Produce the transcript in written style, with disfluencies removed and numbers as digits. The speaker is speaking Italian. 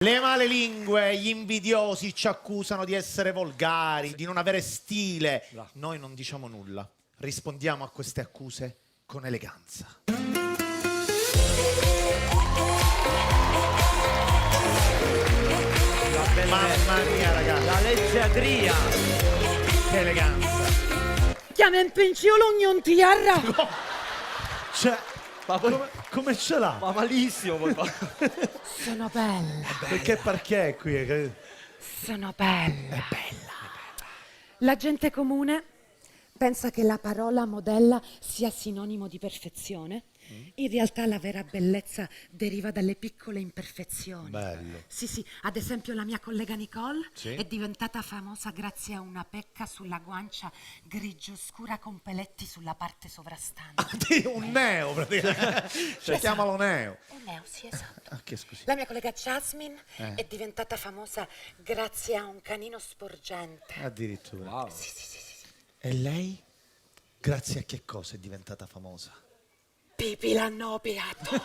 Le male lingue, gli invidiosi ci accusano di essere volgari, di non avere stile. Noi non diciamo nulla. Rispondiamo a queste accuse con eleganza. Mamma mia, ragazzi. La leggiadria. Che eleganza. Chiama in pensione ogni tiara. Cioè, come ce l'ha? Ma malissimo. Sono bella. Perché parquet qui? Sono bella. È bella. La gente comune pensa che la parola modella sia sinonimo di perfezione. In realtà la vera bellezza deriva dalle piccole imperfezioni. Bello. Sì, ad esempio la mia collega Nicole Sì. è diventata famosa grazie a una pecca sulla guancia grigio scura con peletti sulla parte sovrastante. Un neo, praticamente. Cioè, chiamalo neo. Un neo, sì, esatto. Ah, che scusi. La mia collega Jasmine è diventata famosa grazie a un canino sporgente. Addirittura. Wow. Sì. E lei? Grazie a che cosa è diventata famosa? Pipi l'hanno opiato.